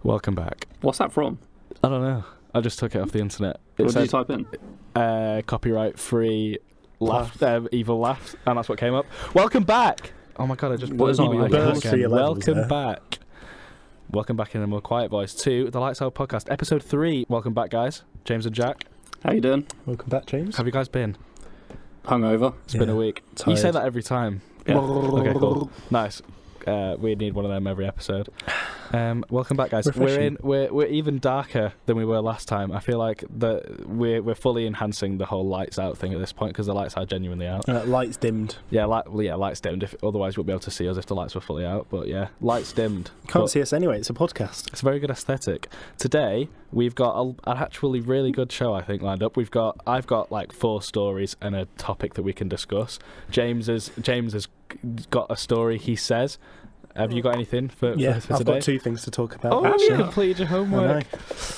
Welcome back. What's that from? I don't know. I just took it off the internet. What did you type in? Copyright free evil laugh, and that's what came up. Welcome back. Oh my god! I just What blew is my on mic your again. Welcome back. Welcome back in a more quiet voice to the Lights Out podcast, episode 3. Welcome back, guys. James and Jack. How you doing? Welcome back, James. How have you guys been? Hungover. It's been a week. Tired. You say that every time. Yeah. Okay, cool. Nice. We need one of them every episode. Welcome back, guys. Refreshing. We're even darker than we were last time. I feel like that we're fully enhancing the whole lights out thing at this point because the lights are genuinely out. Lights dimmed. Yeah, lights dimmed. Otherwise, you won't be able to see us if the lights were fully out. But yeah, lights dimmed. Can't see us anyway. It's a podcast. It's a very good aesthetic. Today we've got an actually really good show, I think, lined up. I've got like 4 stories and a topic that we can discuss. James has got a story. He says. Have you got anything for Yeah, for I've today? got 2 things to talk about. Oh, actually. you completed your homework.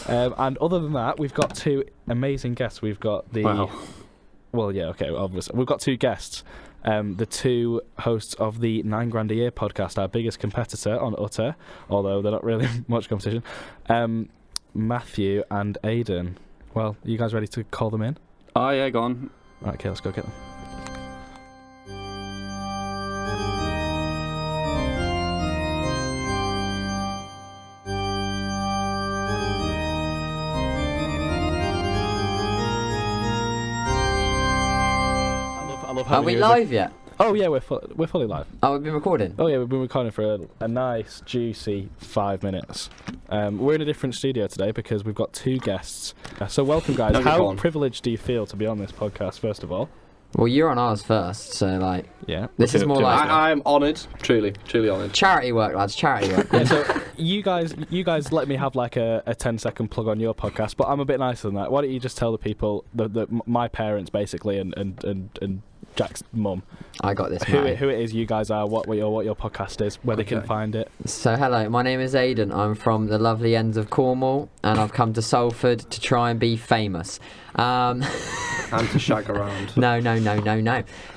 And other than that, we've got 2 amazing guests. We've got the... Wow. Well, yeah, okay, obviously. We've got 2 guests. The 2 hosts of the 9 Grand a Year podcast, our biggest competitor on Utter, although they're not really much competition, Matthew and Aiden. Well, are you guys ready to call them in? Oh, yeah, go on. Right, okay, let's go get them. Are we live yet? Oh yeah, we're fully live. Oh, we've been recording. Oh yeah, we've been recording for a nice juicy 5 minutes. We're in a different studio today because we've got 2 guests. So welcome, guys. How privileged do you feel to be on this podcast? First of all. Well, you're on ours first, so like, yeah. This is more like I'm honoured, truly honoured. Charity work, lads. Charity work. Yeah, so you guys let me have like a 10-second plug on your podcast, but I'm a bit nicer than that. Why don't you just tell the people, my parents basically, and Jack's mum. I got this. Who it is you guys are, what your podcast is, where they can find it. So hello, my name is Aiden. I'm from the lovely ends of Cornwall, and I've come to Salford to try and be famous. And to shag around. No.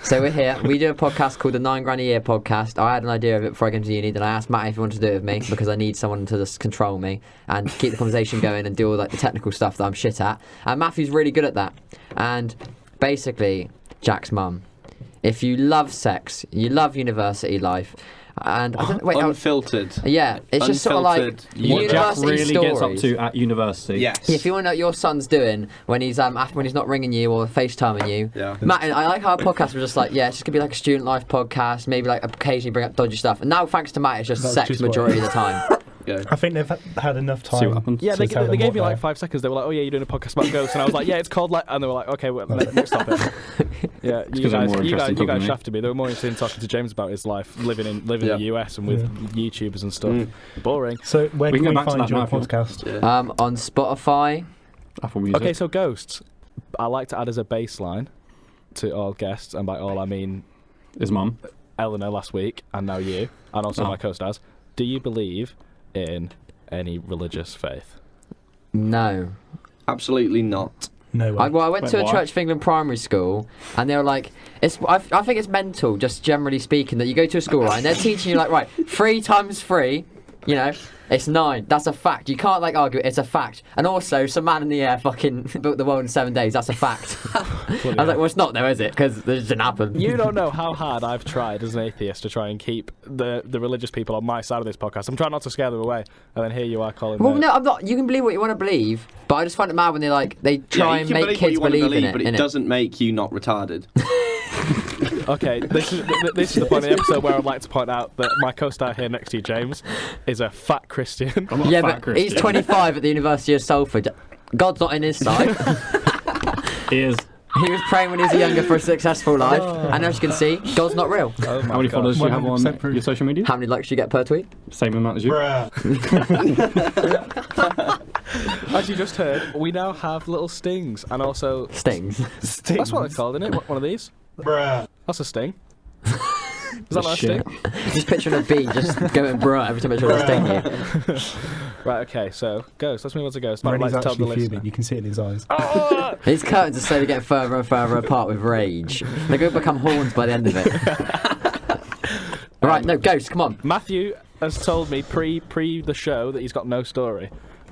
So we're here. We do a podcast called the 9 Grand a Year podcast. I had an idea of it before I came to uni, then I asked Matt if he wanted to do it with me because I need someone to just control me and keep the conversation going and do all like the technical stuff that I'm shit at. And Matthew's really good at that. And basically, Jack's mum. If you love sex, you love university life, and I don't, unfiltered. Yeah, it's just sort of like what university Jack really stories. gets up to at university. Yes. If you want to know what your son's doing when he's not ringing you or FaceTiming you, Yeah. Matt, I like how our podcast was just like, yeah, it's just gonna be like a student life podcast, maybe like occasionally bring up dodgy stuff. And now, thanks to Matt, it's just sex majority of the time. Yeah. I think they've had enough time. See what happens. Yeah, they tell gave them me what like 5 seconds. They were like, "Oh yeah, you're doing a podcast about ghosts," and I was like, "Yeah, it's called like," and they were like, "Okay, well, next topic." Yeah, you guys shafted me. They were more interested in talking to James about his life, living in the US and with YouTubers and stuff. Boring. So where can we go back to find that your now if you want. podcast? Yeah. On Spotify. Apple Music. Okay, so ghosts. I like to add as a baseline to all guests, and by all I mean His mum. Eleanor last week, and now you, and also my co-stars. Do you believe in any religious faith? No. Absolutely not. No way. I went to a why? Church of England primary school, and they were like, I think it's mental, just generally speaking, that you go to a school, right, and they're teaching you, like, right, 3 times 3, you know, it's 9. That's a fact. You can't, like, argue it. It's a fact. And also, some man in the air fucking built the world in 7 days. That's a fact. I was like, well, it's not, though, is it? Because it didn't happen. You don't know how hard I've tried as an atheist to try and keep the religious people on my side of this podcast. I'm trying not to scare them away, and then here you are calling. Well, no, I'm not. You can believe what you want to believe, but I just find it mad when they try and make kids believe in it. But it doesn't make you not retarded. Okay, this is the point of the episode where I'd like to point out that my co-star here next to you, James, is a fat Christian. I'm not a Yeah, fat but Christian. he's 25 at the University of Salford. God's not in his side. He is. He was praying when he was younger for a successful life, and as you can see, God's not real. Oh my How many God. followers do you have on 100% proof. your social media? How many likes do you get per tweet? Same amount as you. As you just heard, we now have little stings, and also Stings. that's what it's called, isn't it? One of these. That's a sting. Is that not a Shit. sting? Just picturing a bee just going bruh every time it tries to sting you. Right, okay, so Ghost. Let's move on to Ghost. When I'd he's like to tell the actually listener. fuming, you can see it in his eyes. His curtains are slowly getting further and further apart with rage. They're going to become horns by the end of it. Right, no, Ghost, come on. Matthew has told me pre the show that he's got no story.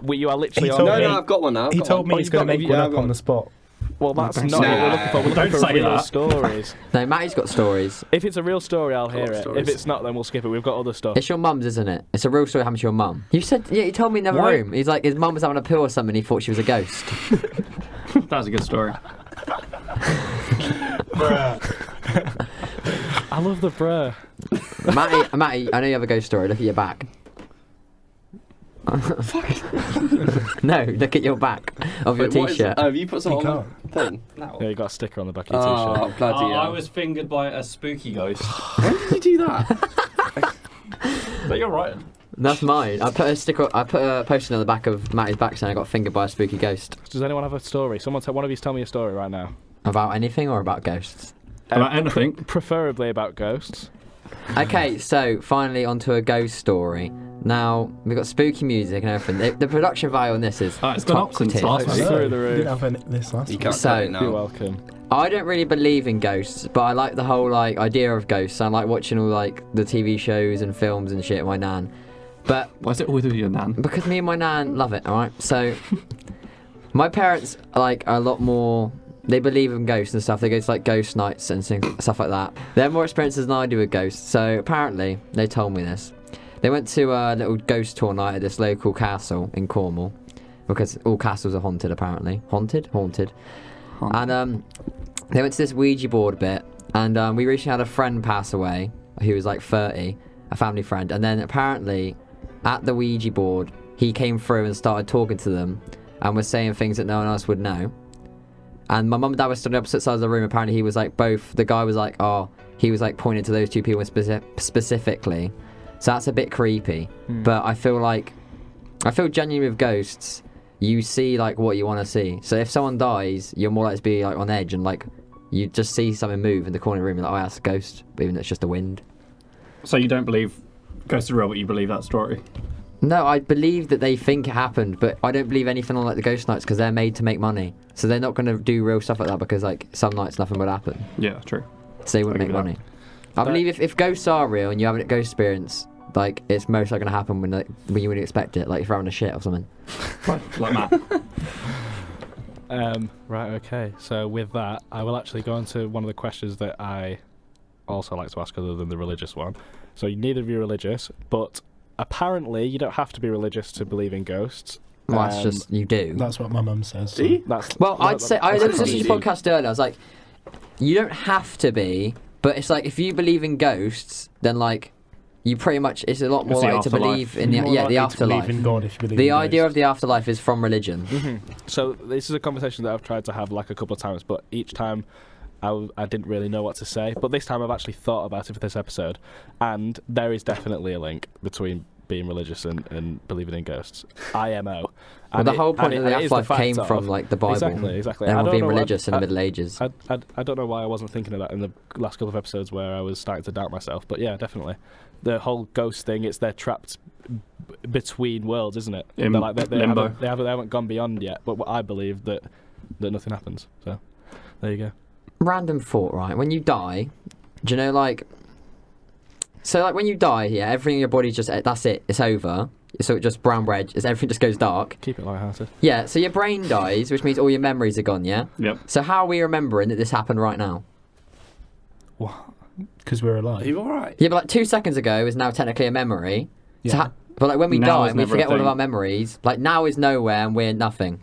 You are literally He on. told No, me- no, I've got one now. He told me he's going to make one up on the spot. Well, that's Don't not say what we're that. looking for. We're looking Don't for say real that. stories. No, Matty's got stories. If it's a real story, I'll hear it. stories. If it's not, then we'll skip it. We've got other stuff. It's your mum's, isn't it? It's a real story happened to your mum. You said, yeah, you told me in another Why? room. He's like, his mum was having a pill or something, he thought she was a ghost. That's a good story. I love the bruh. Matty, I know you have a ghost story. Look at your back. No, look at your back of your Wait, what is t-shirt. it? Oh, have you put something You on the thing? No. Yeah, you got a sticker on the back of your Oh, t-shirt. bloody hell. I was fingered by a spooky ghost. When did you do that? But you're right. That's mine. I put a poster on the back of Matty's back saying I got fingered by a spooky ghost. Does anyone have a story? One of you tell me a story right now. About anything or about ghosts? About anything. Preferably about ghosts. Okay, so finally onto a ghost story. Now, we've got spooky music and everything. The production value on this is It's gone up top since tier. last It's week. through the You roof. didn't have this last You week. can't So- cut it You're now. welcome. I don't really believe in ghosts, but I like the whole idea of ghosts. I like watching all the TV shows and films and shit with my nan. But Why is it always with your nan? because me and my nan love it, alright? So my parents are a lot more, they believe in ghosts and stuff. They go to ghost nights and stuff like that. They have more experiences than I do with ghosts. So apparently, they told me this. They went to a little ghost tour night at this local castle in Cornwall. Because all castles are haunted apparently. Haunted. And they went to this Ouija board bit. And we recently had a friend pass away who was 30, a family friend. And then apparently at the Ouija board, he came through and started talking to them and was saying things that no one else would know. And my mum and dad were stood on opposite sides of the room. Apparently he was the guy was he was pointing to those two people specifically. So that's a bit creepy. But I feel genuinely with ghosts, you see what you want to see. So if someone dies, you're more likely to be on edge and you just see something move in the corner of the room and oh, that's a ghost, but even though it's just the wind. So you don't believe ghosts are real, but you believe that story? No, I believe that they think it happened, but I don't believe anything on the ghost nights because they're made to make money. So they're not going to do real stuff like that because some nights nothing would happen. Yeah, true. So they wouldn't I make get money. I believe if ghosts are real and you have a ghost experience, it's most likely going to happen when you wouldn't expect it, if you're having a shit or something. Like Matt. Right, okay. So with that, I will actually go on to one of the questions that I also like to ask other than the religious one. So neither of you are religious, but apparently you don't have to be religious to believe in ghosts. Well, that's just, you do. That's what my mum says. So. See? Well, I'd say, I was that's listening to easy. your podcast earlier, I was you don't have to be, but it's if you believe in ghosts, then you pretty much, it's a lot more It's the likely to afterlife. believe in the More the likely to afterlife. believe in God if you believe The in idea ghosts. of the afterlife is from religion. So this is a conversation that I've tried to have a couple of times, but each time I didn't really know what to say. But this time I've actually thought about it for this episode, and there is definitely a link between being religious and believing in ghosts. IMO. Well, the whole point of the it is afterlife fact came of- from the Bible. Exactly. I Everyone don't being know why- religious in the Middle Ages. I don't know why I wasn't thinking of that in the last couple of episodes where I was starting to doubt myself, but yeah, definitely. The whole ghost thing, they're trapped between worlds, isn't it? In They're they limbo. haven't gone beyond yet, but I believe that nothing happens. So there you go. Random thought, right? When you die, do you know so when you die, yeah, everything in your body's just, that's it, it's over. So it just brown bread, everything just goes dark. Keep it lighthearted. Yeah, so your brain dies, which means all your memories are gone, yeah? Yep. So how are we remembering that this happened right now? Because we're Are alive. you alright? Yeah, but 2 seconds ago is now technically a memory. Yeah. So but when we Now die is and we never a forget all of thing. our memories, now is nowhere and we're nothing.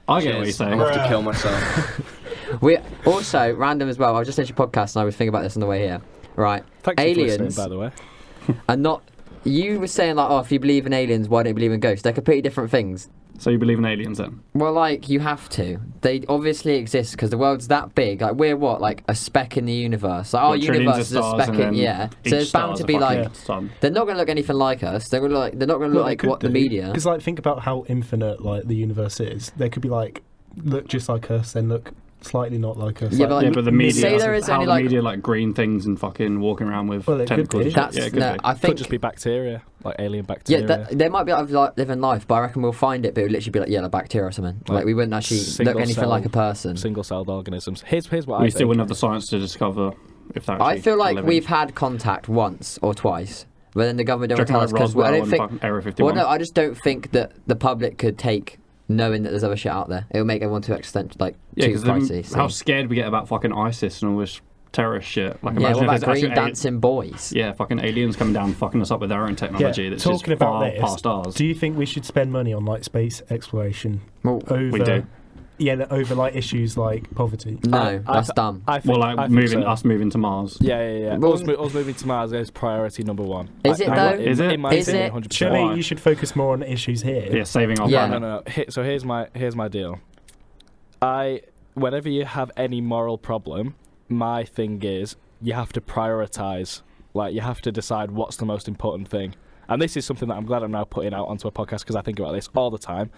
I get what you're Cheers. saying. I'm off to kill myself. We also, random as well, I was just listening to your podcast and I was thinking about this on the way here. Right. Thanks for Aliens listening, by the way. are not... You were saying if you believe in aliens, why don't you believe in ghosts? They're completely different things. So you believe in aliens then? Well, you have to. They obviously exist because the world's that big. We're what, a speck in the universe. Our What, trillions universe of is a stars speck and in, then yeah. So each there's bound star's to a be fucking sun. they're not going to look anything like us. They're not going to look like what the media. Because think about how infinite the universe is. They could be look just like us, then look slightly not like a. Yeah, but the media. say there is how only, the like- media like green things and fucking walking around with Well, it could tentacles. be. And shit. That's Yeah, it could no. be. I Could think just be bacteria, like alien yeah, bacteria. they might be like living life, but I reckon we'll find it. But it would literally be like like bacteria or something. Like we wouldn't actually look anything like a person. Single-celled organisms. Here's what We I still think. wouldn't have the science to discover if that. I feel like we've had contact once or twice, but then the government don't tell us because I don't think. Area 51. Well, no, I just don't think that the public could take knowing that there's other shit out there. It'll make everyone too too pricey. So. How scared we get about fucking ISIS and all this terrorist shit. Like, Yeah, imagine what if about there's green actually dancing boys? yeah, fucking aliens coming down and fucking us up with their own technology that's just talking about far this, past ours. do you think we should spend money on like space exploration Well, over? We do. Yeah, over like issues like poverty. no, I- that's dumb. I think, Well, I like think so. us moving to Mars. Yeah. Well, Us moving to Mars is priority number one. Is it though? Is it? In my Is opinion, it? 100%. Surely Why? you should focus more on issues here. Yeah, saving our Yeah. planet. No. So here's my deal. Whenever you have any moral problem, my thing is you have to prioritize. Like, you have to decide what's the most important thing. And this is something that I'm glad I'm now putting out onto a podcast because I think about this all the time.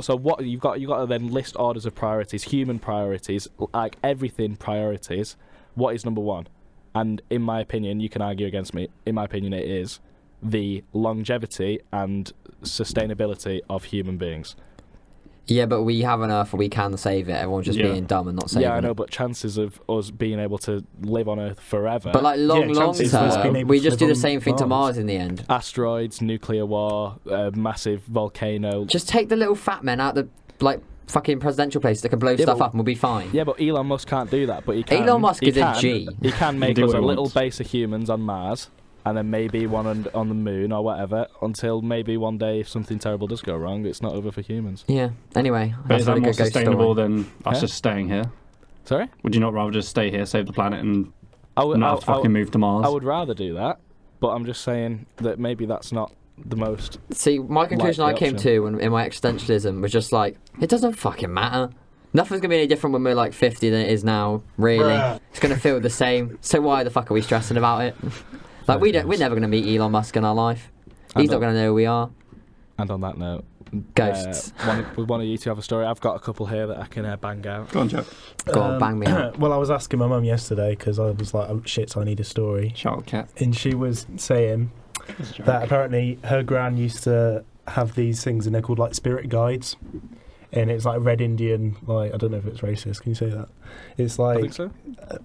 So what you've got to then list orders of priorities, human priorities, like everything priorities. What is number one? And in my opinion, you can argue against me. In my opinion, it is the longevity and sustainability of human beings. Yeah, but we have an Earth where we can save it. Everyone's just Yeah. being dumb and not saving Yeah, I know, it. but chances of us being able to live on Earth forever. But like long chances of us being term, able we to just live do the on same thing to Mars. Mars in the end. asteroids, nuclear war, massive volcano. Just take the little fat men out the fucking presidential places that can blow Yeah, stuff but- up and we'll be fine. Yeah, but Elon Musk can't do that. But he can. Elon Musk he is a can- G. He can make do us what a he little wants. base of humans on Mars, and then maybe one on the moon or whatever. Until maybe one day, if something terrible does go wrong, it's not over for humans. Yeah. Anyway, But that's is a that really more good ghost sustainable story. than us Yeah. just staying here? Sorry, Would you not rather just stay here, save the planet, and I would. not fucking move to Mars? I would rather do that, but I'm just saying that maybe that's not the most. See, my conclusion Like I the came option. to in my existentialism was just like, it doesn't fucking matter. Nothing's gonna be any different when we're like 50 than it is now. Really, it's gonna feel the same. So why the fuck are we stressing about it? Like we're never gonna meet Elon Musk in our life. He's not gonna know who we are. And on that note, Ghosts. one of you two have a story. I've got a couple here that I can bang out. Go on, Joe. Go on, bang me out. Well, I was asking my mum yesterday because I was like, oh, shit, I need a story. Shout out, cat. And she was saying that apparently her gran used to have these things and they're called like spirit guides. And it's like Red Indian, like, I don't know if it's racist, can you say that? It's I like, think so.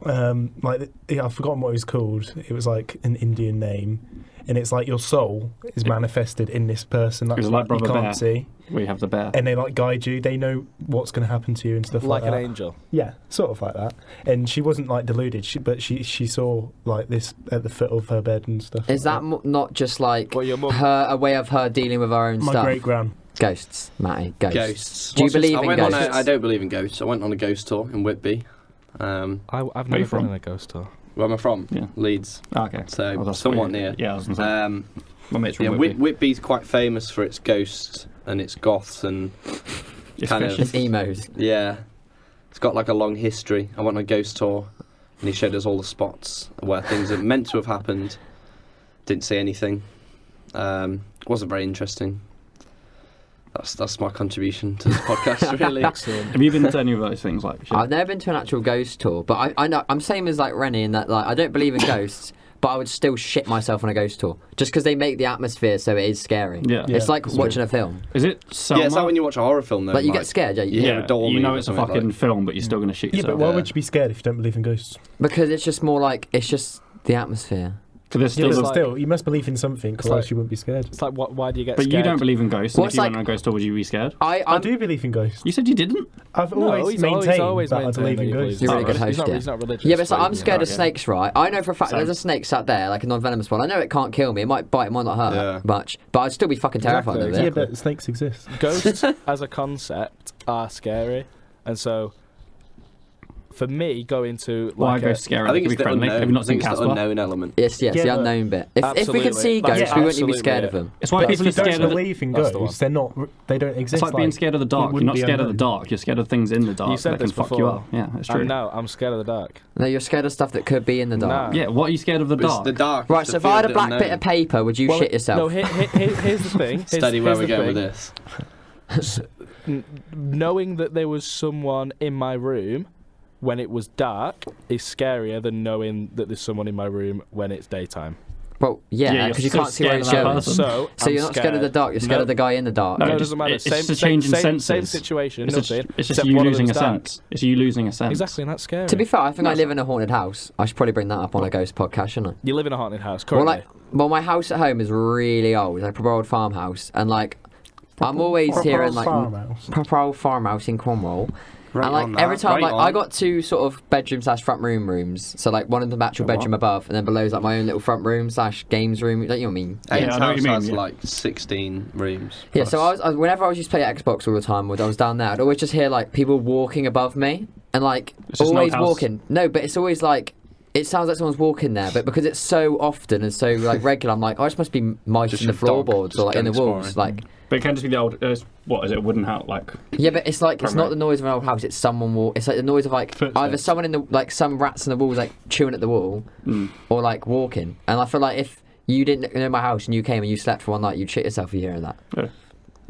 I've forgotten what it was called. It was like an Indian name. And it's like your soul is manifested in this person that It's you like Brother can't Bear. see. We have the bear. And they like guide you. They know what's going to happen to you and stuff like Like that. an angel. Yeah, sort of like that. And she wasn't like deluded, but she saw like this at the foot of her bed and stuff. Is that not just like Well, your mum. a way of her dealing with her own my stuff? great gran? Ghosts, Matty. Ghosts. Ghosts. Do you believe I in went ghosts? I don't believe in ghosts. I went on a ghost tour in Whitby. I've Where never you been from? in a ghost tour. Where am I from? Yeah. Leeds. Okay. So Oh, that's somewhat weird. near. Yeah, I was gonna say. My mate's from Yeah, Whitby. Whitby's quite famous for its ghosts and its goths and It's kind of- fishy. It's emos. yeah, it's got like a long history. I went on a ghost tour and he showed us all the spots where things are meant to have happened. Didn't see anything. Wasn't very interesting. That's my contribution to this podcast, really. Have you been to any of those things? Like, shit? I've never been to an actual ghost tour, but I know I'm same as like Rennie in that like I don't believe in ghosts, but I would still shit myself on a ghost tour just because they make the atmosphere so it is scary. Yeah. It's like that's watching a film. Is it Selma? Yeah, it's like when you watch a horror film, though. Like you get scared, yeah. You Yeah, hear a door you move know or it's a something, fucking like- film, but you're still gonna shoot Yeah, yourself. but why Yeah. would you be scared if you don't believe in ghosts? Because it's just more like it's just the atmosphere. Because there's Yeah, still. but like- still, you must believe in something, It's otherwise like- you wouldn't be scared. It's like, why do you get But scared? you don't believe in ghosts. Well, And it's if you went like- on a ghost tour, would you be scared? I I'm do believe in ghosts. You said you didn't. I've No, always he's maintained always that I maintained believe that in he believes ghosts. You're a in really good ghosts. host, yeah. He's not religious. Yeah, but so but I'm he's scared of okay. snakes, right? I know for a fact Same. there's a snake sat there, like a non-venomous one. I know it can't kill me. It might bite, it might not hurt Yeah. much, but I'd still be fucking terrified Exactly, of it. Yeah, but snakes exist. Ghosts as a concept are scary, and so for me, going to Why like are a, ghosts scary? I think They it's can the be friendly. Have you unknown. not I seen think it's the Casper? unknown element. Yes, Yeah, the but- unknown bit. If we Absolutely. could see That's ghosts, we wouldn't even be absolutely scared it. of them. It's like But if if you're you scared don't of the. believe in That's the ghosts, they're not. They don't exist. It's like being scared of the dark. You're wouldn't not be scared of the unknown. dark. You're scared of things in the dark You said that can this fuck you before. up. Yeah, it's true. No, I'm scared of the dark. No, you're scared of stuff that could be in the dark. Nah. Yeah, what are you scared of the But it's dark? the dark. Right, it's so the if I had a fear black of bit the of paper, would you Well, shit yourself? No, here's the thing. Steady where here's we're the going with thing. this. Knowing that there was someone in my room when it was dark is scarier than knowing that there's someone in my room when it's daytime. Well, yeah, because you can't see where it's going. So you're not scared of the dark, you're scared of the guy in the dark. No, it doesn't matter. It's just a change in senses. Same situation, It's nothing. just you losing a sense. It's you losing a sense. Exactly, and that's scary. To be fair, I think I live in a haunted house. I should probably bring that up on a ghost podcast, shouldn't I? You live in a haunted house, currently. Well, my house at home is really old, like a proper old farmhouse, and like I'm always hearing like proper old farmhouse in Cornwall. Right And like every time, I got 2 sort of bedroom/front room rooms. So like one of them actual bedroom above, and then below is like my own little front room/games room. Don't you know what I mean? Aiden's house has like 16 rooms. Yeah. So I was whenever I was used to play Xbox all the time, when I was down there, I'd always just hear like people walking above me, and like always walking. No, but it's always like. It sounds like someone's walking there, but because it's so often and so like regular, I'm like, oh, it just must be mice Just in the your floorboards dog, or like in the just walls, exploring. like. But it can just be the old. What is it? A wooden house, like. Yeah, but it's like it's not the noise of an old house. It's someone It's like the noise of like either someone in the like some rats in the walls like chewing at the wall, or like walking. And I feel like if you didn't know my house and you came and you slept for one night, you'd shit yourself for hearing that. Yeah.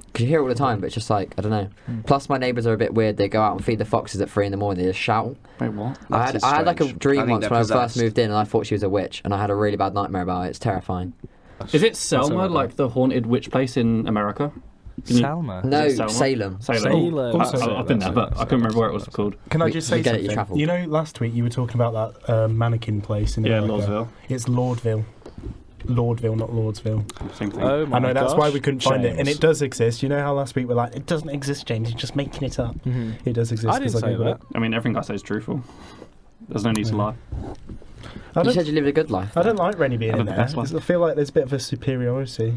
Because you hear it all the time, but it's just like I don't know. Plus, my neighbours are a bit weird. They go out and feed the foxes at 3 a.m. They just shout. Wait, what? I had like a dream once when I possessed. first moved in, and I thought she was a witch, and I had a really bad nightmare about it. It's terrifying. Is it Selma, like the haunted witch place in America? Salma? No, Is it Salem. Salem. I've been there, but I couldn't remember where it was called. Can I just say Forget it, you something? travelled. You know, last week you were talking about that mannequin place in America. Lordsville. It's Lordville. Lordville, not Lordsville. Same thing. Oh my I know, that's gosh. why we couldn't find it. And James. it does exist. You know how last week we're like, it doesn't exist, James, you're just making it up. It does exist. I didn't 'cause say Googled that. I mean, everything I say is truthful. There's no need to lie. I You don't, said you lived a good life. I don't like Rennie being I in live the there. best life. I feel like there's a bit of a superiority.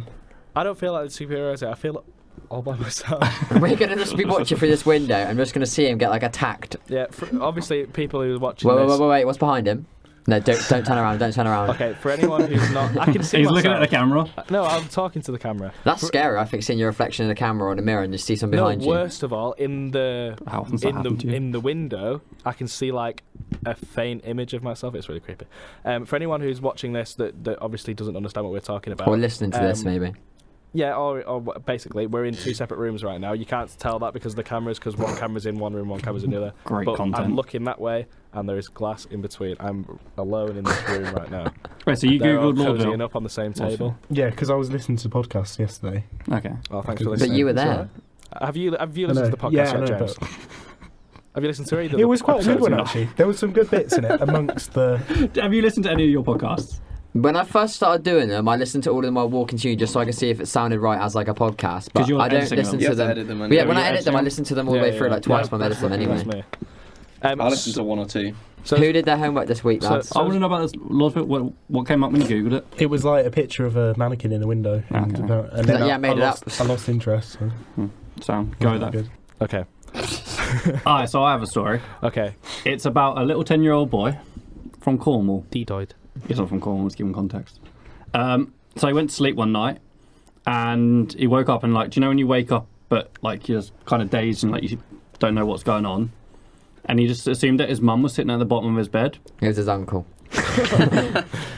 I don't feel like the superiority. I feel all by myself. We're gonna just be watching through this window. I'm just gonna see him get like attacked. Yeah, obviously people who are watching Wait, this. wait, what's behind him? No, don't turn around. Don't turn around. Okay, for anyone who's not, I can see He's myself. looking at the camera. No, I'm talking to the camera. That's scary. I think seeing your reflection in the camera or in the mirror and just see something behind No, you. worst of all, in the How often's that happened to you? in the window, I can see like a faint image of myself. It's really creepy. For anyone who's watching this that obviously doesn't understand what we're talking about, Or listening to this, maybe. yeah, or basically we're in 2 separate rooms right now. You can't tell that because of the cameras, because one camera's in one room, one camera's in the other. Great but content. I'm looking that way, and there is glass in between. I'm alone in this room right now. Wait, so you They're all googled cozying Lordville? up on the same table. Yeah, because I was listening to podcasts yesterday. Okay. Oh, thanks for But listening. But you were It's there. alright. Have you listened to the podcast Yeah, I yet, know, James? but Have you listened to either? it was quite a good episodes one, yet? actually. There was some good bits in it amongst the... Have you listened to any of your podcasts? When I first started doing them, I listened to all of them while walking to you just so I could see if it sounded right as like a podcast. But you're I don't editing listen them. You to have to them. edit them. But yeah, when you're I edit them, I editing listen to them all the way through like twice when I edit them anyway. That's me. I listened to 1 or 2. So, Who did their homework this week, So- lads? I want to know about this Lordville. What came up when you googled it? It was like a picture of a mannequin in a window. And, Okay. and then Yeah, I made it up. I lost interest. So So go with that. good. okay, Alright, so I have a story. okay. It's about a little 10-year-old boy from Cornwall. Dedoid. He's not from Cornwall, let's give him context. So he went to sleep one night and he woke up and like, do you know when you wake up but like you're just kind of dazed and like you don't know what's going on? And he just assumed that his mum was sitting at the bottom of his bed. It was his uncle.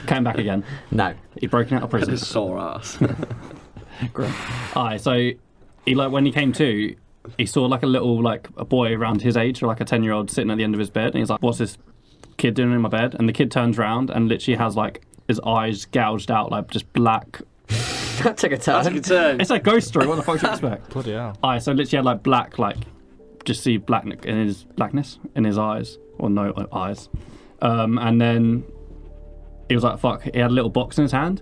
Came back again. No. He'd broken out of prison. His sore ass. Alright, so he like when he came to, he saw like a little like a boy around his age or like a 10-year-old sitting at the end of his bed and he's like, what's this kid doing in my bed? And the kid turns around and literally has like his eyes gouged out like just black. That took a turn. That's a good turn. It's a ghost story, what the fuck do you expect? Bloody hell. Alright, so literally had like black, like just see blackness in his eyes or no eyes, and then he was like, "Fuck!" He had a little box in his hand,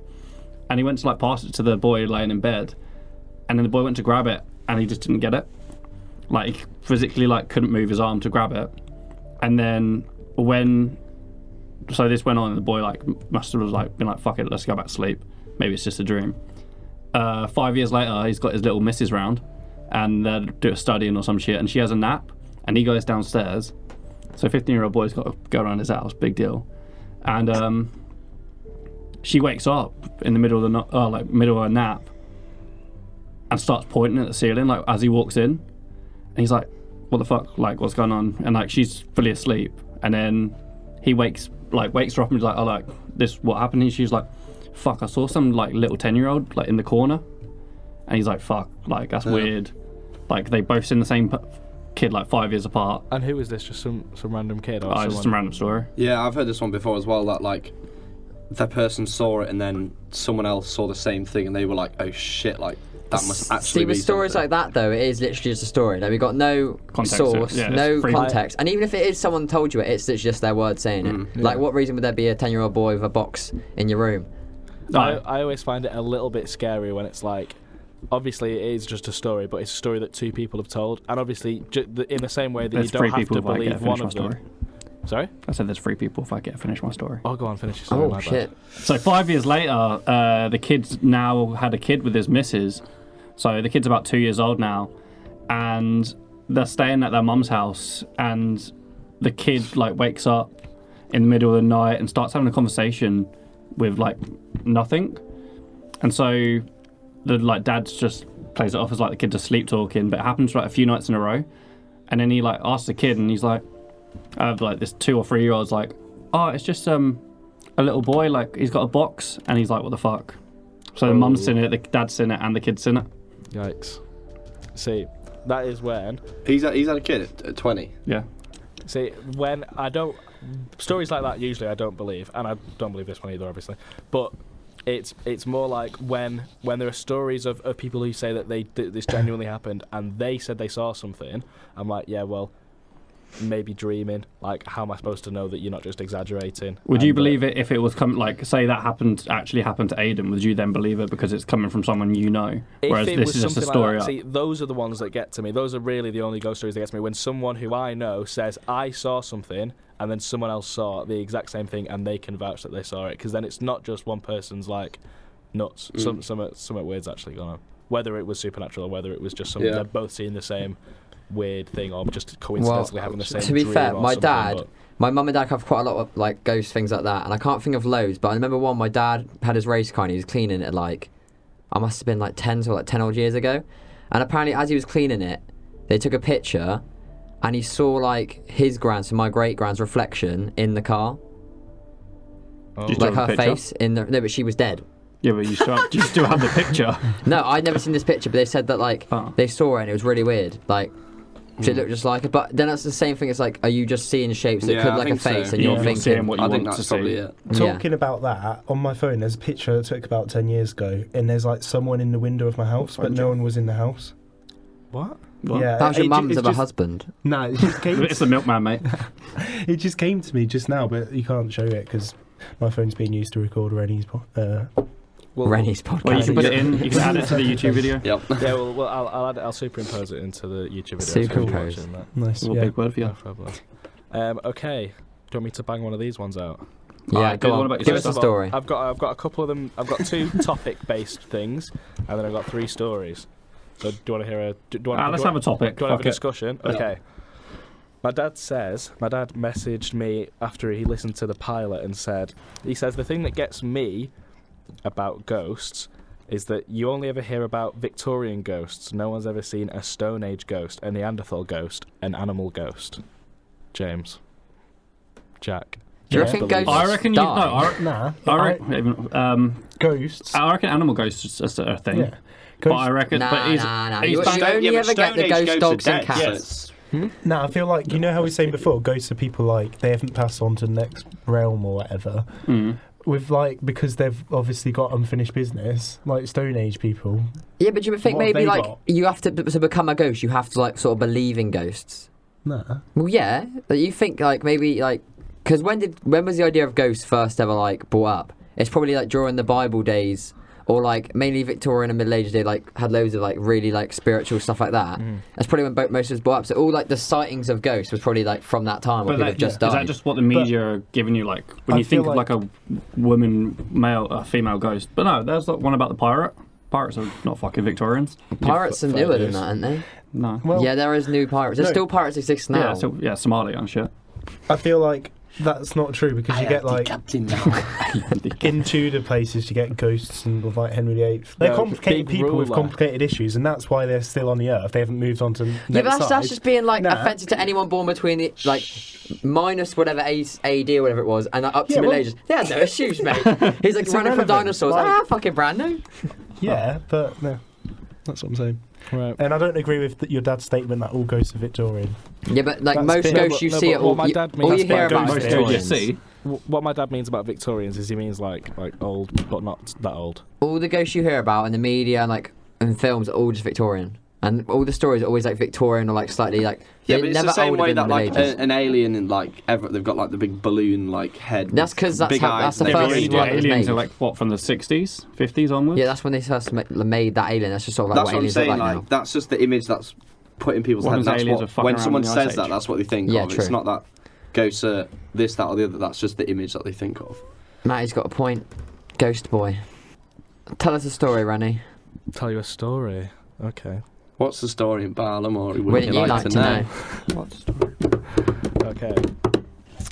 and he went to like pass it to the boy laying in bed, and then the boy went to grab it, and he just didn't get it. Like he physically like couldn't move his arm to grab it, and then so this went on, and the boy like must have like been like, "Fuck it, let's go back to sleep. Maybe it's just a dream." 5 years later, he's got his little missus round. And they're do a studying or some shit, and she has a nap, and he goes downstairs. So 15-year-old boy's got to go around his house, big deal. And she wakes up in the middle of the middle of a nap, and starts pointing at the ceiling like as he walks in, and he's like, "What the fuck? Like, what's going on?" And like she's fully asleep, and then he wakes her up and he's like, "Oh, like this, what happened?" And she's like, "Fuck, I saw some like little 10-year-old like in the corner." And he's like, "Fuck, like that's weird." Like they both seen the same kid like 5 years apart. And who is this? Just some random kid? Or Just some random story. Yeah, I've heard this one before as well, that like the person saw it and then someone else saw the same thing and they were like, oh shit, like that must actually See, be with stories something. like that, though, it is literally just a story. Like, we've got no Context, source, yeah, no it's free- context. And even if it is someone told you it, it's literally just their word saying it. Like, what reason would there be a 10-year-old boy with a box in your room? I always find it a little bit scary when it's like, obviously it is just a story, but it's a story that two people have told. And obviously, in the same way that There's you don't three have people to if I get believe to finish one my of them. story. Sorry? I said there's 3 people if I get to finish my story. Oh, go on, finish your story. My Shit. bad. So 5 years later, the kid's now had a kid with his missus. So the kid's about 2 years old now, and they're staying at their mum's house, and the kid like wakes up in the middle of the night and starts having a conversation with like nothing. And so the like dad just plays it off as like the kid's asleep talking, but it happens like a few nights in a row. And then he like asks the kid, and he's like, like this 2 or 3 year old's like, oh, it's just a little boy, like he's got a box. And he's like, what the fuck? So the mum's seen it, the dad's seen it, and the kid's seen it. Yikes. See, that is when... He's had a kid at 20. Yeah. See, when I don't... Stories like that, usually I don't believe. And I don't believe this one either, obviously. But it's more like when there are stories of people who say that this genuinely happened and they said they saw something, I'm like, yeah, well, maybe dreaming. Like, how am I supposed to know that you're not just exaggerating? Would you believe it if it was like, say that actually happened to Aiden? Would you then believe it because it's coming from someone you know? Whereas this is just a story. See, those are the ones that get to me. Those are really the only ghost stories that get to me. When someone who I know says, I saw something, and then someone else saw the exact same thing, and they can vouch that they saw it. Because then it's not just one person's, like, nuts. Something weird's actually gone on. Whether it was supernatural or whether it was just something they're both seeing the same weird thing or just coincidentally having the same to be dream fair, or my something, dad, but- my mum and dad have quite a lot of like ghost things like that, and I can't think of loads, but I remember one. My dad had his race car and he was cleaning it like, I must have been like 10 odd years ago, and apparently as he was cleaning it, they took a picture and he saw like his grand's, so my great grand's reflection in the car, like her face in the, no, but she was dead. Yeah, but you still have the picture. No, I'd never seen this picture, but they said that like they saw it and it was really weird, like she looked just like it. But then that's the same thing. It's like, are you just seeing shapes that could like a face, and you're seeing thinking? what you I think want that's to probably see. it. Talking about that, on my phone there's a picture I took about 10 years ago, and there's like someone in the window of my house, but no one was in the house. What? What? Yeah, That was your it mum's ju- of it a just- husband. No, it just came. It's the milkman, mate. It just came to me just now, but you can't show it because my phone's being used to record Rennie's. Rennie's podcast. Well, you can put it in. You can add it to the YouTube video. Yep. Yeah, well, I'll superimpose it into the YouTube video. Superimpose. So you're watching that. Nice. It's a Yeah. big word for you. No problem. Okay. Do you want me to bang one of these ones out? Yeah, Alright, go what on. about Give us yourself? a story. I've got a couple of them. I've got 2 topic-based things, and then I've got 3 stories. So do you want to hear Let's have a topic. Do you want to have a Fuck it. discussion? Okay. My dad messaged me after he listened to the pilot and said, the thing that gets me about ghosts is that you only ever hear about Victorian ghosts. No one's ever seen a Stone Age ghost, a Neanderthal ghost, an animal ghost. James. Jack. Do you Yeah. reckon ghosts I reckon die? Nah. Ghosts. I reckon animal ghosts is a thing. Yeah. But Ghosts. I reckon, Nah. but You he's bang- only yeah, but ever get Stone the Age ghost ghosts dogs are and dead, cats. yes. No, I feel like, you know how we were saying before, ghosts are people like they haven't passed on to the next realm or whatever. With like, because they've obviously got unfinished business, like Stone Age people. Yeah, but do you think What have maybe they like got? you have to become a ghost? You have to like sort of believe in ghosts. Nah. Well, yeah, but you think like maybe like because when was the idea of ghosts first ever like brought up? It's probably like during the Bible days, or like mainly Victorian and Middle Ages. They like had loads of like really like spiritual stuff like that. That's probably when most of us brought up. So all like the sightings of ghosts was probably like from that time when But people have just died. is that just what the media are giving you? Like when I you think feel of like a female ghost. But no, there's like one about the pirate. Pirates are not fucking Victorians. Pirates are newer than that, aren't they? No. Well, Yeah, there is new pirates. There's no. still pirates exist now. Yeah, so Somalia and shit. I feel like that's not true because you get like Captain now. in Tudor places you get ghosts and with like Henry VIII. They're No, complicated big people with ruler. complicated issues, and that's why they're still on the earth. They haven't moved on to Yeah, next but that's side. just being like Nah. offensive to anyone born between the like minus whatever AD or whatever it was, and up to Yeah, Middle well- Ages. They had no issues, mate. He's like It's running from irrelevant. dinosaurs. Like- Fucking brand new. Yeah, but no, that's what I'm saying. Right. And I don't agree with your dad's statement that all ghosts are Victorian. Yeah, but like That's most been- ghosts you no, see, but what my dad means- all you that's hear been about ghost is Most areas you Victorians. see. What my dad means about Victorians is he means like old, but not that old. All the ghosts you hear about in the media and like in films are all just Victorian, and all the stories are always like Victorian or like slightly like. Yeah, they're but it's never the same older way than that the like Middle Ages. an alien and like they've got like the big balloon like head. That's with 'cause that's big how- eyes that's the and first everything. one that was Aliens made. are like what, from the 60s, 50s onwards? Yeah, that's when they first made that alien. That's just sort of like That's what what I'm aliens saying. look like Like now. that's just the image that's put in people's What heads. if That's aliens what are fucking when around someone in the says Ice that, Age? that's what they think Yeah, of. true. It's not that ghosts are this, that, or the other. That's just the image that they think of. Matty's got a point. Ghost boy. Tell us a story, Rennie. Tell you a story. Okay. What's the story in Barlam, or Wouldn't wouldn't you you like to know? What's the story? Okay.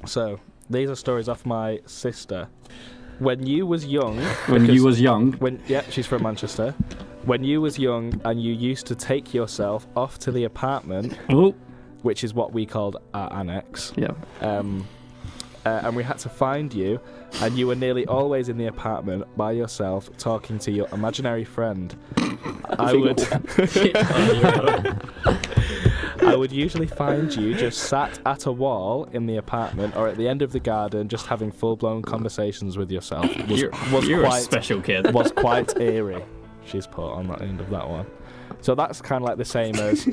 So these are stories off my sister. When you was young. When because- you was young. When she's from Manchester. When you was young and you used to take yourself off to the apartment, Oh, which is what we called our annex. yeah. And we had to find you, and you were nearly always in the apartment by yourself talking to your imaginary friend. I would usually find you just sat at a wall in the apartment or at the end of the garden just having full-blown conversations with yourself. You're a special kid. Was quite eerie, she's put on the end of that one. So that's kind of like the same as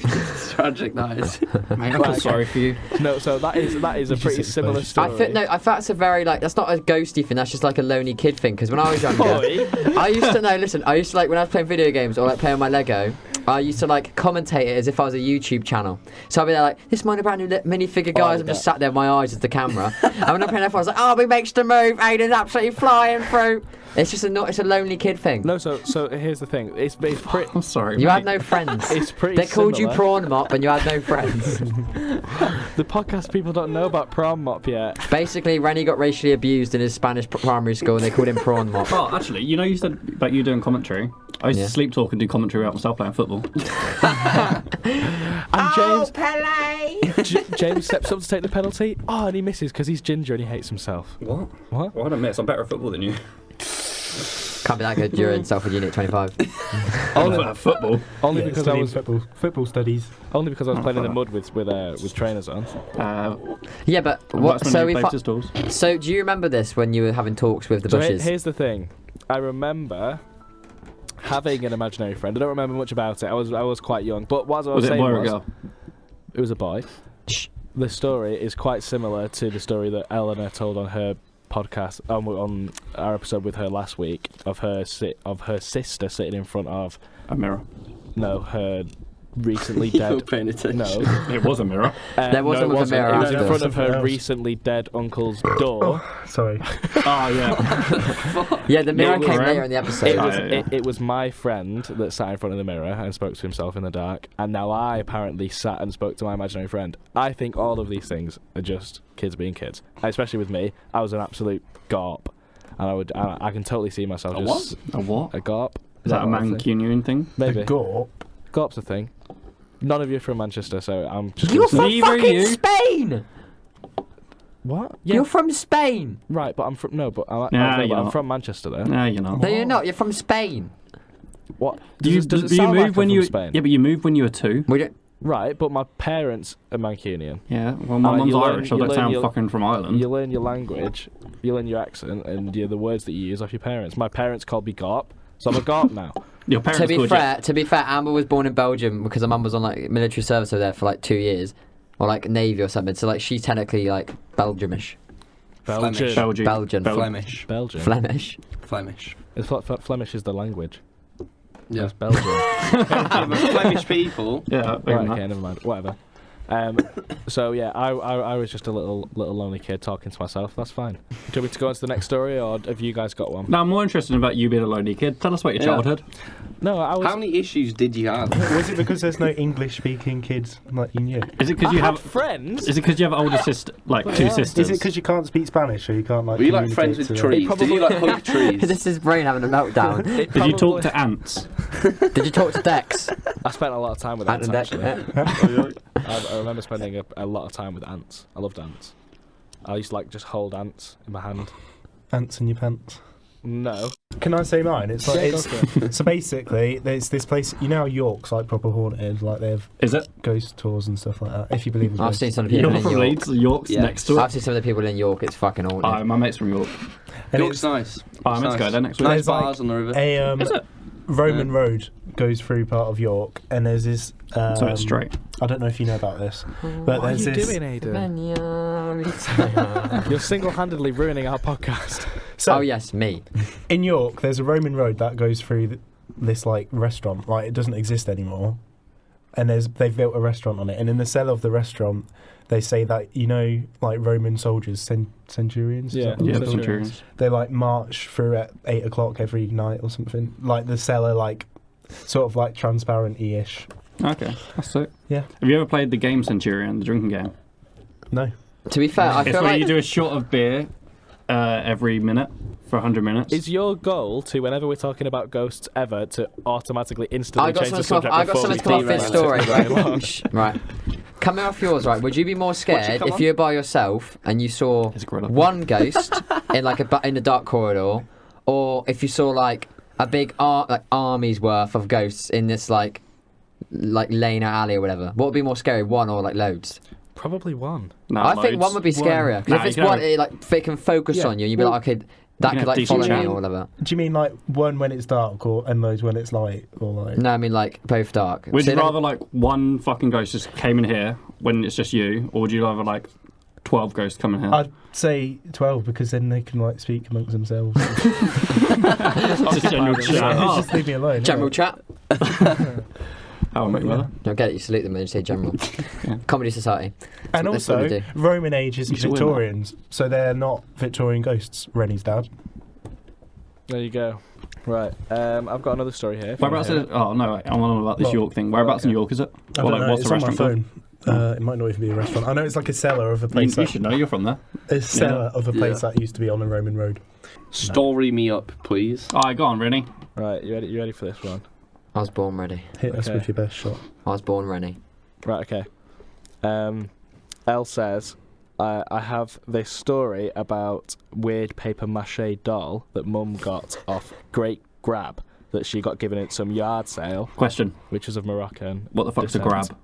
Tragic, that is. Mate, I feel sorry for you. no. So that is a just pretty similar exposed. story. I thought it's a very like that's not a ghosty thing. That's just like a lonely kid thing. Because when I was younger, I used to know. Listen, I used to like when I was playing video games or like playing my Lego. I used to like commentate it as if I was a YouTube channel. So I'd be there like, this is my brand new minifigure, guys. I'm just sat there, my eyes at the camera. And when I'm playing F1, I was like, oh, he makes the move. Aiden's absolutely flying through. It's just it's a lonely kid thing. No, so here's the thing. It's pretty. I'm sorry. You mate. had no friends. It's pretty. They called you similar. Prawn Mop and you had no friends. The podcast people don't know about Prom Mop yet. Basically, Rennie got racially abused in his Spanish primary school and they called him Prawn Mop. Oh, actually, you know, you said about you doing commentary. I used Yeah. to sleep talk and do commentary out myself playing football. And James, James steps up to take the penalty. Oh, and he misses because he's ginger and he hates himself. What? What? Why did I miss? I'm better at football than you. Can't be that good. You're in Salford Unit 25. I'm better at football. Only Yeah, because I studying was football studies. only because I was Oh, playing in the fuck. mud with trainers on. Yeah, but what? That's when So you if played pistols. so, do you remember this when you were having talks with the So bushes? here's the thing. I remember having an imaginary friend. I don't remember much about it. I was quite young. But what I was Was it a saying boy or a was, girl? it was a boy. Shh. The story is quite similar to the story that Eleanor told on her podcast on our episode with her last week of her sister sitting in front of A mirror. her recently You were dead. paying attention. No, It was a mirror. There wasn't no, it with a wasn't. mirror It was in after. front of her Something else. recently dead uncle's door. Sorry. Oh, yeah. Yeah, the mirror It was- came later in the episode. It Oh, was, yeah. it was my friend that sat in front of the mirror and spoke to himself in the dark, and now I apparently sat and spoke to my imaginary friend. I think all of these things are just kids being kids, especially with me. I was an absolute garp, and I can totally see myself A just A what? a garp. Is that a what I think? Mancunian thing? Maybe A gorp. garp's a thing. None of you are from Manchester, so I'm just. You're gonna say- from Neither are fucking you. Spain. What? Yeah, You're from Spain. right, but I'm from Nah, I'm you're not. from Manchester though. Nah, you know. No, you're not. You're from Spain. What? Do you, does it do you sound move like when I'm you? from Spain? Yeah, but you moved when you were 2. We don't. Right, but my parents are Mancunian. Yeah. Well, my Alright, mum's you learn- Irish, so you that learn sound your- fucking from Ireland. You learn your language, you learn your accent, and the words that you use off your parents. My parents called me Garp, so I'm a Garp now. Your parents To be called fair, Amber was born in Belgium because her mum was on like military service over there for like 2 years, or like Navy or something. So like she's technically like Belgiumish, Belgian. Flemish. Belgian. Belgian, Flemish. Belgian. Flemish. Flemish. It's Flemish is the language. Yeah. It's Belgian. Yeah, but Flemish people. Yeah. Right, okay, never mind. Whatever. So yeah, I was just a little lonely kid talking to myself. That's fine. Do you want me to go on to the next story, or have you guys got one? Now I'm more interested about you being a lonely kid. Tell us about your Yeah. childhood. No, I was. How many issues did you have? Was it because there's no English-speaking kids like you knew? Is it because I you had have? friends. Is it because you have older sister, like 2 sisters? Is it because you can't speak Spanish or you can't like? Were you like friends with communicate to them? trees? Did you like hug trees? This is brain having a meltdown. Did you talk to ants? Did you talk to Dex? I spent a lot of time with ants. And Dex. Actually, I remember spending a lot of time with ants. I loved ants. I used to like just hold ants in my hand. Ants in your pants. No. Can I say mine? It's like Yeah, go for so basically, there's this place. You know how York's like proper haunted, like they have Is it? ghost tours and stuff like that. If you believe in I've ghosts. seen some of the people You're in from York. Leeds. York's Yeah. next to it. I've seen some of the people in York. It's fucking haunted. My mate's from York. And York's nice. I'm meant to go there next week. Nice There's like bars on the river. a Roman road goes through part of York, and there's this. So it's straight. I don't know if you know about this, but What are there's you this. doing, Aiden? Venya. You're single-handedly ruining our podcast. So Oh yes, me. in York, there's a Roman road that goes through this like restaurant. Like it doesn't exist anymore, and they've built a restaurant on it. And in the cellar of the restaurant, they say that like Roman soldiers, centurions. is Yeah. that what Yeah, they're called? Centurions. They like march through at 8 o'clock every night or something. Like the cellar, like sort of like transparent-ish. Okay, that's sick. Yeah. Have you ever played the game Centurion, the drinking game? No. To be fair, I It's feel where like you do a shot of beer every minute for 100 minutes. Is your goal to, whenever we're talking about ghosts ever, to automatically instantly I got change the something subject I got before something we to come off this derail it story, very right? long? Shh, right. Coming off yours, right? Would you be more scared come if on. you were by yourself and you saw It's a gorilla. one ghost in like in a dark corridor, or if you saw like a big army's worth of ghosts in this like lane or alley or whatever? What would be more scary, one or like loads? Probably one. No, I think loads. one would be scarier. 'Cause Nah, if it's you can one, have- it, like they can focus Yeah. on you, and you'd be like, okay, that can could have like decent follow me chat. or whatever. Do you mean like one when it's dark and those when it's light or like? No, I mean like both dark. Would So you then- rather like one fucking ghost just came in here when it's just you, or would you rather like 12 ghosts come in here? I'd say 12 because then they can like speak amongst themselves. Just general chat. Oh, Just leave me alone. General innit? chat? how I met your mother. No, get it. You salute them when you say general. Yeah. Comedy society. And That's what also, we do. Roman age is You should win that. Victorians, so they're not Victorian ghosts. Rennie's dad. There you go. Right. I've got another story here. if you Whereabouts wanna is it? Oh no, wait, I'm on about this Well, York thing. Whereabouts in okay. York is it? I Or, don't like, know, what's it's the on my restaurant called? phone. It might not even be a restaurant. I know it's like a cellar of a You, place. you should know. You're from there. A cellar of a place that used to be on a Roman road. Story me up, please. Alright, go on, Rennie. Right. You ready for this one? I was born ready. Hit us Okay. with your best shot. I was born ready. Right. Okay. Elle says, I have this story about weird paper mache doll that Mum got off Great Grab that she got given at some yard sale, Question: which is of Moroccan. what the fuck's a descent. grab?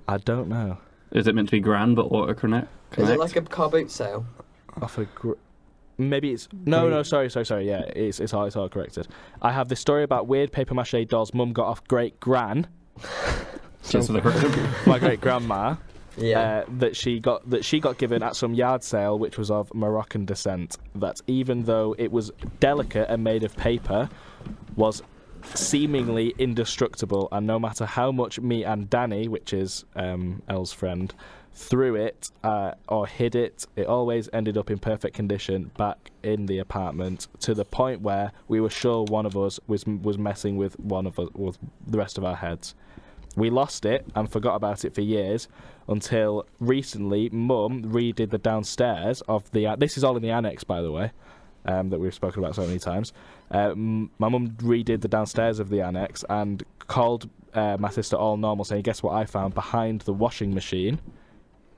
I don't know. Is it meant to be grand but auto connect? Is it like a car boot sale? Off a maybe it's no. Sorry. Yeah, it's all corrected. I have this story about weird paper mache dolls Mum got off Great Gran, Just for the correction. my great grandma. Yeah. That she got given at some yard sale, which was of Moroccan descent. That even though it was delicate and made of paper, was seemingly indestructible, and no matter how much me and Danny, which is Elle's friend, threw it or hid it, it always ended up in perfect condition back in the apartment, to the point where we were sure one of us was messing with one of us, with the rest of our heads. We lost it and forgot about it for years until recently Mum redid the downstairs of the... This is all in the annex, by the way, that we've spoken about so many times. My mum redid the downstairs of the annex and called my sister all normal, saying, guess what I found behind the washing machine?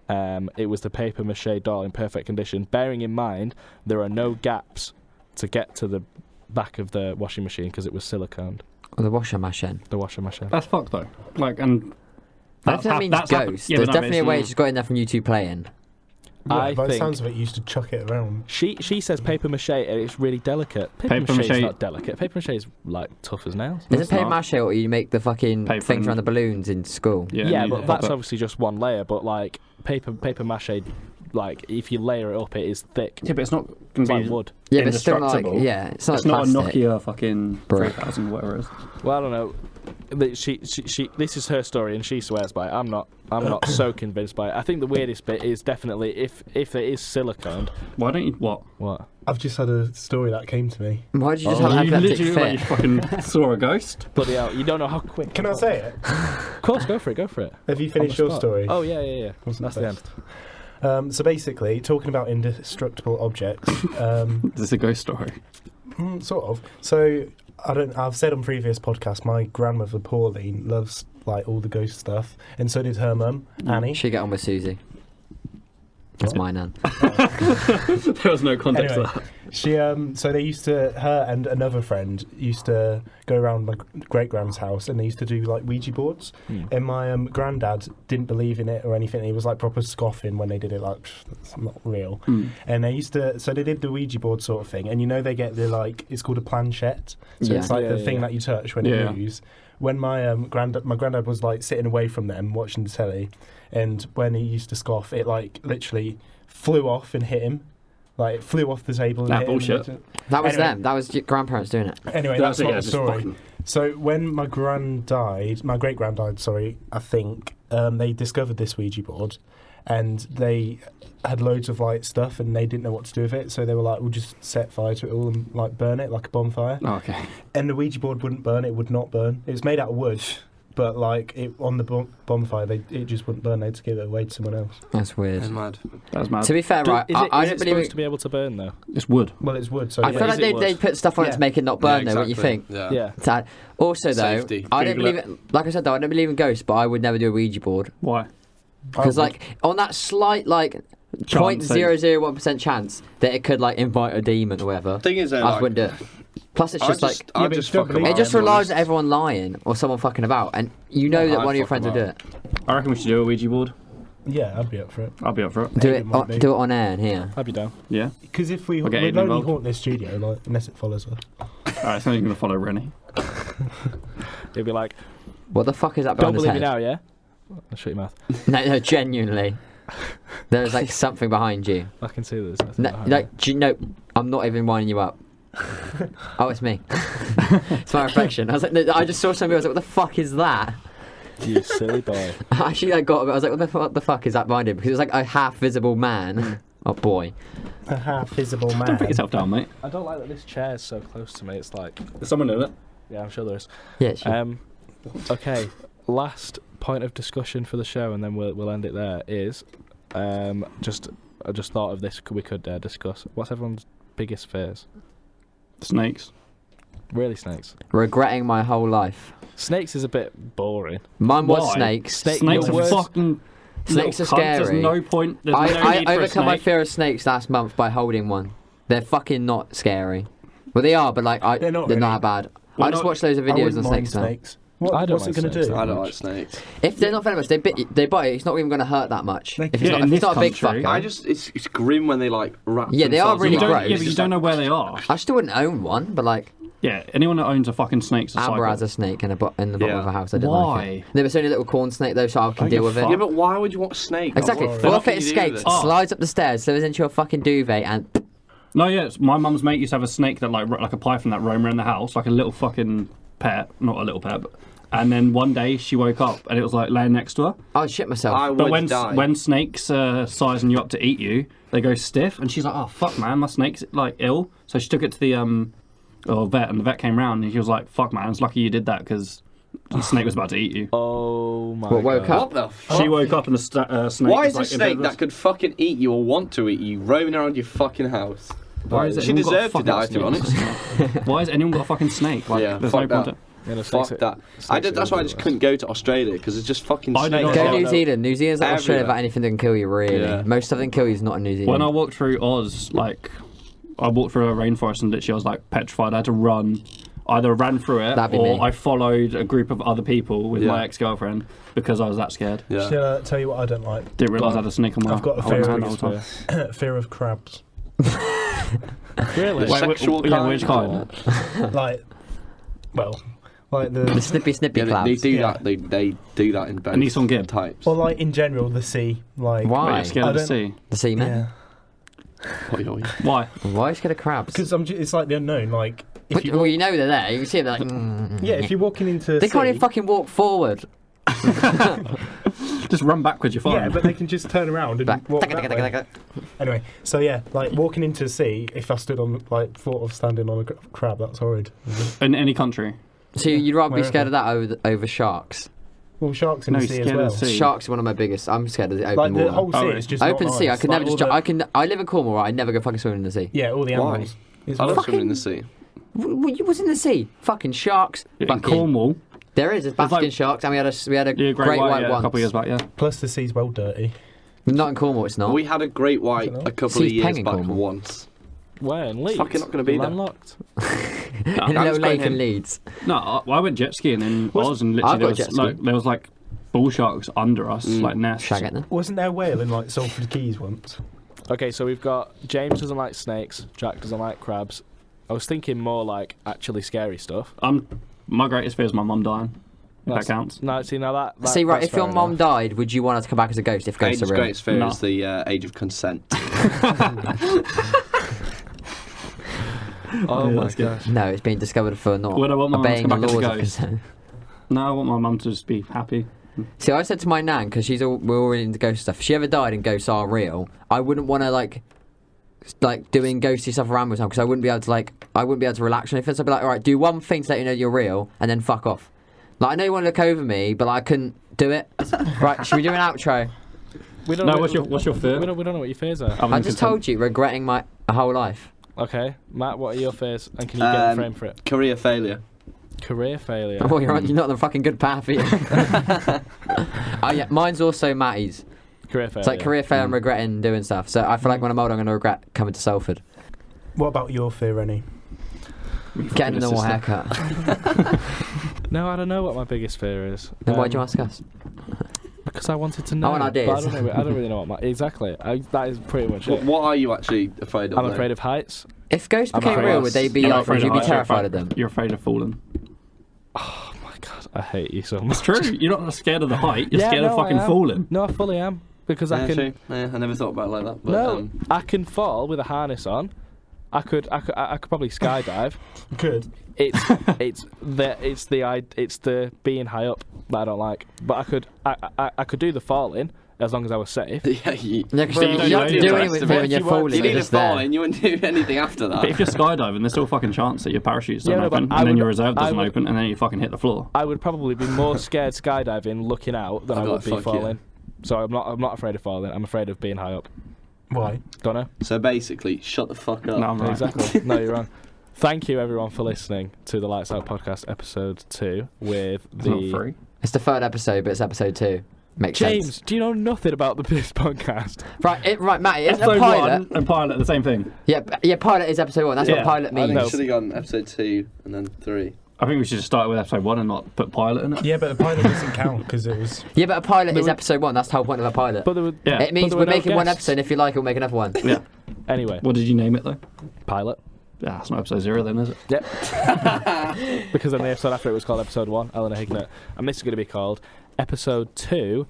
It was the paper mache doll in perfect condition, bearing in mind there are no gaps to get to the back of the washing machine because it was siliconed. Or the washer machine. The washer machine. That's fucked though. Like, and I don't think that means that's happened- ghost. yeah, There's but no, definitely a it's way not- it's just got in there from you two playing. I By the think sounds of it, you used to chuck it around. she says paper mache and it's really delicate. Paper Paper mache is mache- not delicate. Paper mache is like tough as nails. Isn't It's paper not. mache or you make the fucking Paper things and- around the balloons in school? Yeah, you but pop that's it. obviously just one layer. But like paper mache, like if you layer it up, it is thick. Yeah, but it's not going It's to like be wood. Yeah, but still like, indestructible. yeah, it's not It's like not a plastic. Nokia fucking Brick. 3000, whatever it is. Well, I don't know. She this is her story and she swears by it. I'm not so convinced by it. I think the weirdest bit is definitely if it is siliconed. Why don't you what? What? I've just had a story that came to me. Why did you just have an you epileptic literally like, you fit? fucking saw a ghost. Bloody hell! You don't know how quick. Can I say it? Of course, go for it. Go for it. Have you On finished the your spot. story? Oh yeah. Wasn't That's the end. best. So basically, talking about indestructible objects, Is this a ghost story? sort of. So I've said on previous podcasts, my grandmother Pauline loves like all the ghost stuff, and so did her mum Annie. She get on with Susie. That's my nan. There was no context Anyway, to She so they used to, her and another friend used to go around my great grand's house, and they used to do like Ouija boards. And my granddad didn't believe in it or anything. He was like proper scoffing when they did it, like it's not real. And they used to, so they did the Ouija board sort of thing. And you know they get the like, it's called a planchette. So it's like the thing that you touch when it moves. When my granddad was like sitting away from them watching the telly, and when he used to scoff, it like literally flew off and hit him. Like, it flew off the table and hit bullshit. him. That was them. That was your grandparents doing it. Anyway, that's not the story. So when my great-grand died, sorry, I think, they discovered this Ouija board, and they had loads of like stuff, and they didn't know what to do with it, so they were like, we'll just set fire to it all and like burn it like a bonfire. Oh, okay. And the Ouija board wouldn't burn, it would not burn. It was made out of wood. But like it on the bonfire, it just wouldn't burn. They had to give it away to someone else. That's weird. That's mad. That's mad. To be fair, right, I don't believe supposed to be able to burn though. It's wood. Well, it's wood. So I feel like they put stuff on it to make it not burn, though. What you think? Yeah. Also, though, Safety. I don't Google believe it. Like I said, though, I don't believe in ghosts, but I would never do a Ouija board Why? because, like, on that slight, like, 0.001% chance that it could like invite a demon or whatever, Thing is, I just wouldn't do it. Plus, it's just like I just fuck believe about. it just I'm relies honest. on everyone lying or someone fucking about, and you know that I'd one of your fuck friends will do about. it. I reckon we should do a Ouija board. Yeah, I'd be up for it. I'll be up for it. Do Aiden it. might be. Do it on air and here. I'd be down. Yeah. Because if we I'll get we'd Aiden only involved. haunt this studio, like unless it follows us. Alright, it's not even gonna follow Rennie. It'd be like, What the fuck is that don't behind his believe me head? now, yeah? I'll shut your mouth. No, genuinely. There's like something behind you. I can see there's nothing No, behind like, do you know, I'm not even winding you up. Oh, it's me. It's my reflection. I was like, no, I just saw something. I was like, what the fuck is that? you. You silly boy. I actually like got a bit. I was like, what the fuck is that behind him? Because it was like a half visible man. Oh boy. A half visible man. Don't put yourself down, mate. I don't like that this chair's so close to me. It's like, There's someone in it. yeah, I'm sure there is. Yeah, sure. Okay, last point of discussion for the show, and then we'll end it there. Is I just thought of this. We could discuss. What's everyone's biggest fears? Snakes. Really, snakes. Regretting my whole life. Snakes is a bit boring. Mine was Why? snakes. Snake- Snakes your are worst- fucking. Snakes are little cunts. There's scary. no point. There's no I need for a overcome my snake. fear of snakes last month by holding one. They're fucking not scary. Well, they are, but like They're not they're really. not bad. Well, I just no, watched loads of I videos wouldn't on mind snakes now. snakes. What, I don't what's it mind going to snakes do? I don't like snakes. If they're not venomous, they bite. It's not even going to hurt that much. They If it's can- not, in if it's this not a big country- fucker. It's grim when they like wrap. Yeah, they are themselves really in You don't, gross. yeah, but you don't know where they are. I still wouldn't own one, but like Yeah, anyone that owns a fucking snake's a Amber psycho. has a snake in the bottom Yeah. of a house. I didn't Why? like it. No, it's only a little corn snake though, so I can I deal give with a it. fuck. Yeah, but why would you want a snake? Exactly. What What if can it you do with escapes, it? Oh. slides up the stairs, slithers into your fucking duvet, and No, yeah, my mum's mate used to have a snake that like a python that roamed around the house, like a little fucking pet, not a little pet, but. And then one day she woke up and it was like laying next to her. I'd shit myself. I But would die. when snakes sizing you up to eat you, they go stiff, and she's like, "Oh fuck, man, my snake's like ill." So she took it to the vet, and the vet came round, and he was like, "Fuck, man, it's lucky you did that because the snake was about to eat you." Oh my What, woke god. up? What the fuck? She woke up and the snake. Why was is a like, snake that could fucking eat you or want to eat you roaming around your fucking house? Why is it? She anyone got a deserved to die, fucking to be snake? honest. Why has anyone got a fucking snake? Like, Yeah, there's fuck no point. that. Yeah, no, Fuck snakes that. snakes are That's why I just the couldn't go to Australia because it's just fucking I did snakes. not Go Yeah. New Zealand. New Zealand's like Australia Everywhere. about anything that can kill you, really. Yeah. Most stuff that can kill you is not in New Zealand. When I walked through Oz, like, I walked through a rainforest and literally I was like petrified. I had to run. Either ran through it That'd be or me. I followed a group of other people with my Yeah. ex-girlfriend because I was that scared. Yeah. Shall I tell you what I don't like? Didn't realise I had a snake on my I've got a on my fear hand of the whole time. fear of crabs. Really? The sexual yeah, kind? which kind? Like, well, like the the snippy Yeah, they clouds. do Yeah. that. They do that in both A Nissan Gib. types. or like in general the sea. Like Why? Wait, you're scared I of the don't- sea? The seamen. yeah, Oi, oi. Why? Why are you scared of crabs? because it's like the unknown. Like if But, you well, you know they're there. You can see them. They're like, yeah, if you're walking into they can't sea, even fucking walk forward. Just run backwards, you're fine. yeah, but they can just turn around and Back. walk that way. Anyway, so yeah, like walking into sea. If I stood on like thought of standing on a crab, that's horrid. In any country. So you'd rather be Wherever. scared of that over sharks? Well, sharks in No, the he's sea as scared of well. the sea. Sharks are one of my biggest. I'm scared of the open Like water. the whole sea Oh, is just Open not sea, I nice. could Like, never all just. the- I live in Cornwall. Right? I never go fucking swimming in the sea. Yeah, all the Why? animals. It's I love not- swimming in the sea. You was in the sea. Fucking sharks. In Fucking. Cornwall. There is. There's There's basking like- sharks, and we had a Yeah, great white yeah, once. a couple of years back, yeah. Plus the sea's well dirty. Not in Cornwall. It's not. We had a great white a couple of Sea's years peng in back Cornwall. once. Where in Leeds? fucking not gonna be there. Landlocked. In a I'm little just lake going in Leeds. No, I went jet skiing in Oz, and I've literally got jet there was like bull sharks under us, like nests. Shag it then. Wasn't there a whale in like Salford Keys once? Okay, so we've got James doesn't like snakes. Jack doesn't like crabs. I was thinking more like actually scary stuff. My greatest fear is my mum dying. If that counts. No, see now that See, right, that's if your fair mom enough. died, would you want her to come back as a ghost if ghosts are Aiden's real? greatest fear No. is the age of consent. Oh my that's good. gosh. No, it's been discovered for not Would I want my mum to obeying come the back as a laws of ghost? consent. No, I want my mum to just be happy. See, I said to my nan, because we're all really into ghost stuff. If she ever died and ghosts are real, I wouldn't want to like doing ghosty stuff around with time because I wouldn't be able to relax or anything. So I'd be like, all right, do one thing to let you know you're real, and then fuck off. Like I know you want to look over me, but like, I couldn't do it. Right, should we do an outro? We don't No, know what's your fear? We don't know what your fears are. Other I than just consent. told you, regretting my whole life. Okay, Matt, what are your fears? And can you get a frame for it? Career failure. Career failure. Oh, you're not on the fucking good path, are you? Oh yeah, mine's also Matty's. Career failure. It's like career fail and regretting doing stuff. So I feel like when I'm older, I'm going to regret coming to Salford. What about your fear, Rennie? Getting a normal haircut. No, I don't know what my biggest fear is. Then why'd you ask us? Because I wanted to know. I want ideas. But I don't really know what my... Exactly. That is pretty much it. What are you actually afraid of? I'm though? afraid of heights. If ghosts I'm became afraid real, of- would they be You're not like, would afraid you be heights, terrified of them? You're afraid of falling. Oh my god, I hate you so much. It's true. You're not scared of the height. You're scared of I fucking am. falling. No, I fully am. Because I Yeah, can... true. Yeah, I never thought about it like that. But, No, I can fall with a harness on. I could probably skydive. Good. It's the being high up that I don't like. But I could do the falling as long as I was safe. yeah, you, Yeah, because But you you don't don't have to do do the anything rest of when it. you're You won't- falling. you You're need to just fall there. and you wouldn't do anything after that. But if you're skydiving, there's still a fucking chance that your parachute doesn't Yeah, no, but open, I and then would- your reserve I doesn't would- open, and then you fucking hit the floor. I would probably be more scared skydiving looking out than I'd I be would like, be "Fuck yeah." falling. So I'm not afraid of falling. I'm afraid of being high up. Why? Don't know. So basically, shut the fuck up. No, I'm right. Exactly. No, you're wrong. Thank you everyone for listening to the Lights Out podcast episode 2 with It's not the free. It's the third episode, but it's episode 2. Makes James. sense. Do you know nothing about this podcast? Right, Matt, isn't a Episode pilot? 1 and pilot, the same thing. Yeah, pilot is episode 1. That's what Yeah. pilot I think means. we should have gone episode 2 and then 3. I think we should just start with episode 1 and not put pilot in it. Yeah, but the pilot doesn't count because it was. Yeah, but a pilot There is were- episode 1. That's the whole point of a pilot. But there were, Yeah. It means there we're were no making one guests. episode. If you like, we'll make another one. Yeah. Anyway, What did you name it though? pilot. Yeah, it's not episode 0 then, is it? Yep. Because then the episode after it was called episode 1, Eleanor Hignett, and this is going to be called episode 2,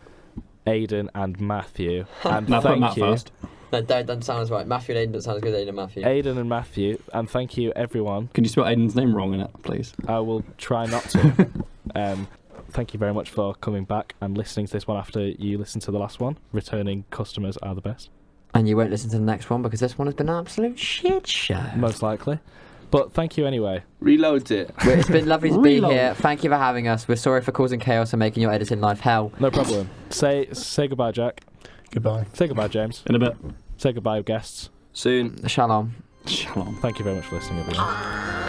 Aiden and Matthew. And Now put thank Matt you, first. No, that sounds right. Matthew and Aiden doesn't sound as good as Aiden and Matthew. Aiden and Matthew, and thank you everyone. Can you spell Aiden's name wrong in it, please? I will try not to. Thank you very much for coming back and listening to this one after you listened to the last one. Returning customers are the best, And you won't listen to the next one because this one has been an absolute shit show. most likely. But thank you anyway. Reload it. Well, it's been lovely to be Reload. here. Thank you for having us. We're sorry for causing chaos and making your editing life hell. No problem. Say goodbye, Jack. Goodbye. Say goodbye, James. In a bit. Say goodbye, guests. Soon. Shalom. Shalom. Thank you very much for listening, everyone.